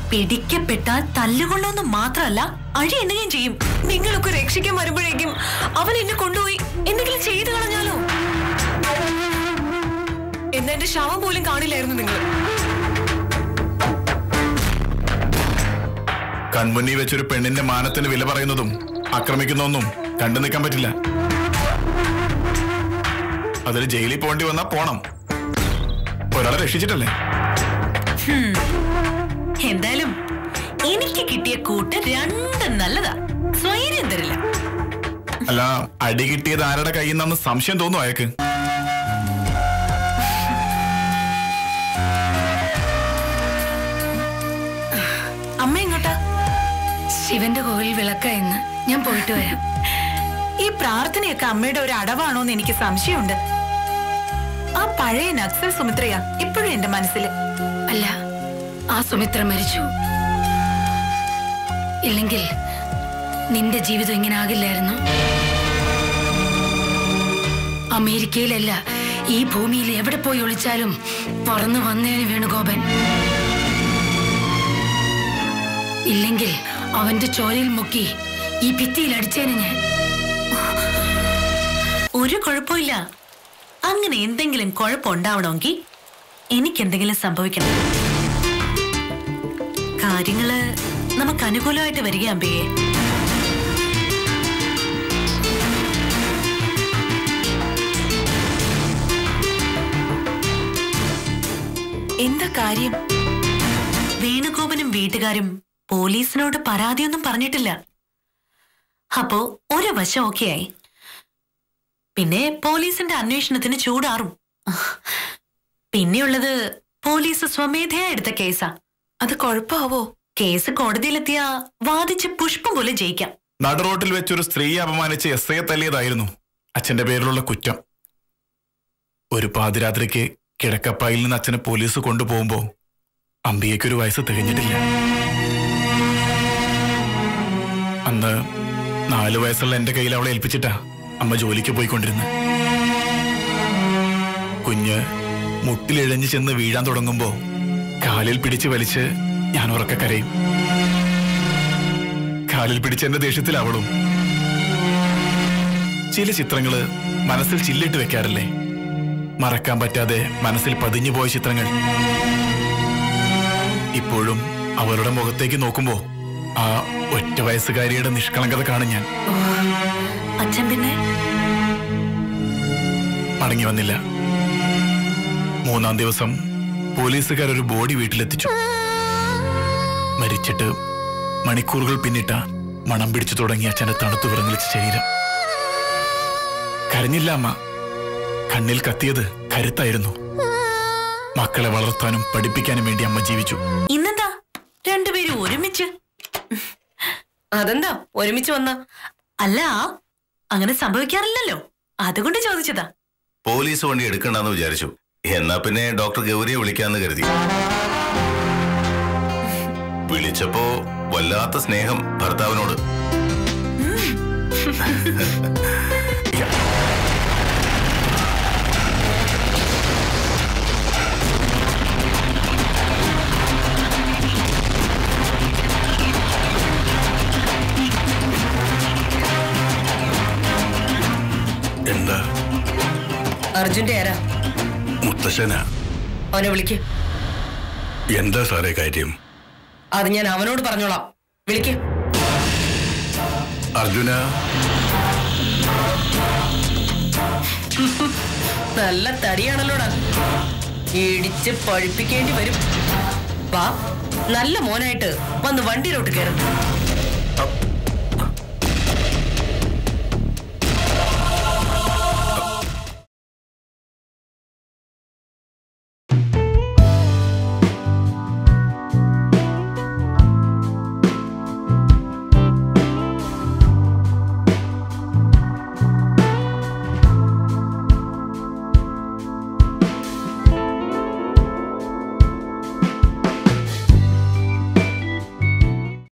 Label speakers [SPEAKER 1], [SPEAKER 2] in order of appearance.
[SPEAKER 1] പിടിക്കപ്പെട്ടാൽ തല്ലുകൊള്ളൊന്നു മാത്രമല്ല അഴി എണ്ണുകയും ചെയ്യും. നിങ്ങളൊക്കെ രക്ഷിക്കാൻ വരുമ്പോഴേക്കും അവൻ എന്നെ കൊണ്ടുപോയി എന്തെങ്കിലും ചെയ്തു കളഞ്ഞാലോ? എന്നാ എന്റെ ശവം പോലും കാണില്ലായിരുന്നു നിങ്ങൾ.
[SPEAKER 2] കൺമുന്നിൽ വെച്ചൊരു പെണ്ണിന്റെ മാനത്തിന് വില പറയുന്നതും ആക്രമിക്കുന്നതൊന്നും കണ്ടു നിൽക്കാൻ പറ്റില്ല. അതിൽ ജയിലിൽ പോകേണ്ടി വന്നാ പോണം. ഒരാളെ രക്ഷിച്ചിട്ടല്ലേ.
[SPEAKER 1] എന്തായാലും എനിക്ക് കിട്ടിയ കൂട്ട് രണ്ടും നല്ലതാ. സ്വൈര്യം തരില്ല.
[SPEAKER 2] അല്ല, അടി കിട്ടിയത് ആരുടെ കയ്യിൽ നിന്നാന്ന് സംശയം തോന്നും അയാൾക്ക്.
[SPEAKER 1] അമ്മ എങ്ങോട്ടാ?
[SPEAKER 3] ശിവന്റെ കോവിൽ വിളക്കായെന്ന്. ഞാൻ പോയിട്ട് വരാം.
[SPEAKER 1] ഈ പ്രാർത്ഥനയൊക്കെ അമ്മയുടെ ഒരു അടവാണോന്ന് എനിക്ക് സംശയമുണ്ട്. ആ പഴയ നക്സൽ സുമിത്രയാ ഇപ്പോഴും എന്റെ മനസ്സിൽ.
[SPEAKER 3] അല്ല, ആ സുമിത്ര മരിച്ചു. ഇല്ലെങ്കിൽ നിന്റെ ജീവിതം ഇങ്ങനെ ആകില്ലായിരുന്നു. അമേരിക്കയിലല്ല, ഈ ഭൂമിയിൽ എവിടെ പോയി ഒളിച്ചാലും പറന്നു വന്നേന് വേണുഗോപൻ. ഇല്ലെങ്കിൽ അവന്റെ ചോരയിൽ മുക്കി ഈ ഭിത്തിയിൽ അടിച്ചേന് ഞാൻ.
[SPEAKER 1] ഒരു കുഴപ്പമില്ല. അങ്ങനെ എന്തെങ്കിലും കുഴപ്പമുണ്ടാവണമെങ്കിൽ എനിക്കെന്തെങ്കിലും സംഭവിക്കണം. കാര്യങ്ങള് നമുക്ക് അനുകൂലമായിട്ട് വരിക അമ്പികയെ. എന്താ കാര്യം? വേണുഗോപനും വീട്ടുകാരും പോലീസിനോട് പരാതിയൊന്നും പറഞ്ഞിട്ടില്ല. അപ്പോ ഒരു വശം ഓക്കെ ആയി. പിന്നെ പോലീസിന്റെ അന്വേഷണത്തിന് ചൂടാറും. പിന്നെയുള്ളത് പോലീസ് സ്വമേധയാ എടുത്ത കേസാ. അത് കുഴപ്പമാവോ? കേസ് കോടതിയിലെത്തിയ വാദിച്ച് പുഷ്പം പോലെ ജയിക്കാം.
[SPEAKER 2] നടുറോട്ടിൽ വെച്ചൊരു സ്ത്രീയെ അപമാനിച്ച് എസ്ഐയെ തല്ലിയതായിരുന്നു അച്ഛന്റെ പേരിലുള്ള കുറ്റം. ഒരു പാതിരാത്രിക്ക് കിടക്കപ്പായിൽ നിന്ന് അച്ഛനെ പോലീസ് കൊണ്ടുപോകുമ്പോ അമ്പികയ്ക്കൊരു വയസ്സ് തികഞ്ഞിട്ടില്ല. അന്ന് 4 വയസ്സുള്ള എന്റെ കയ്യിൽ അവളെ ഏൽപ്പിച്ചിട്ടാ അമ്മ ജോലിക്ക് പോയിക്കൊണ്ടിരുന്നത്. കുഞ്ഞ് മുട്ടിലിഴഞ്ഞു ചെന്ന് വീഴാൻ തുടങ്ങുമ്പോ കാലിൽ പിടിച്ച് വലിച്ച് ഞാൻ ഉറക്കെ കരയും. കാലിൽ പിടിച്ചെന്റെ ദേഷ്യത്തിൽ അവളും. ചില ചിത്രങ്ങള് മനസ്സിൽ ചില്ലിട്ട് വെക്കാറില്ലേ? മറക്കാൻ പറ്റാതെ മനസ്സിൽ പതിഞ്ഞു പോയ ചിത്രങ്ങൾ. ഇപ്പോഴും അവളുടെ മുഖത്തേക്ക് നോക്കുമ്പോ ആ ഒറ്റ വയസ്സുകാരിയുടെ നിഷ്കളങ്കത കാണും ഞാൻ.
[SPEAKER 1] അച്ഛൻ പിന്നെ
[SPEAKER 2] മടങ്ങി വന്നില്ല. 3-ാം ദിവസം പോലീസുകാരൊരു ബോഡി വീട്ടിലെത്തിച്ചു. മരിച്ചിട്ട് മണിക്കൂറുകൾ പിന്നിട്ട മണം പിടിച്ചു തുടങ്ങിയ അച്ഛന്റെ തണുത്തു വിറങ്ങലിച്ച ശരീരം. കരഞ്ഞില്ല അമ്മ. കണ്ണിൽ കത്തിയത് കരുത്തായിരുന്നു. മക്കളെ വളർത്താനും പഠിപ്പിക്കാനും വേണ്ടി അമ്മ ജീവിച്ചു.
[SPEAKER 1] ഇന്നെന്താ രണ്ടുപേരും ഒരുമിച്ച്? അതെന്താ ഒരുമിച്ച് വന്ന? അല്ല, അങ്ങനെ സംഭവിക്കാറില്ലല്ലോ, അതുകൊണ്ട് ചോദിച്ചതാ.
[SPEAKER 4] പോലീസ് വണ്ടി എടുക്കണ്ടെന്ന് വിചാരിച്ചു. എന്നാ പിന്നെ ഡോക്ടർ ഗൗരിയെ വിളിക്കാന്ന് കരുതി. വിളിച്ചപ്പോ വല്ലാത്ത സ്നേഹം ഭർത്താവിനോട്.
[SPEAKER 2] എന്താ?
[SPEAKER 1] അർജുന്റെ ആരാ?
[SPEAKER 2] മുത്തശ്ശനാ.
[SPEAKER 1] അവനെ വിളിക്ക്.
[SPEAKER 2] എന്താ സാറേ കാര്യം?
[SPEAKER 1] അത് ഞാൻ അവനോട് പറഞ്ഞോളാം. വിളിക്ക്.
[SPEAKER 2] അർജുന,
[SPEAKER 5] നല്ല തടിയാണല്ലോടാ, ഇടിച്ച് പഴിപ്പിക്കേണ്ടി വരും. വാ, നല്ല മോനായിട്ട് വന്ന് വണ്ടിയിലോട്ട് കയറും.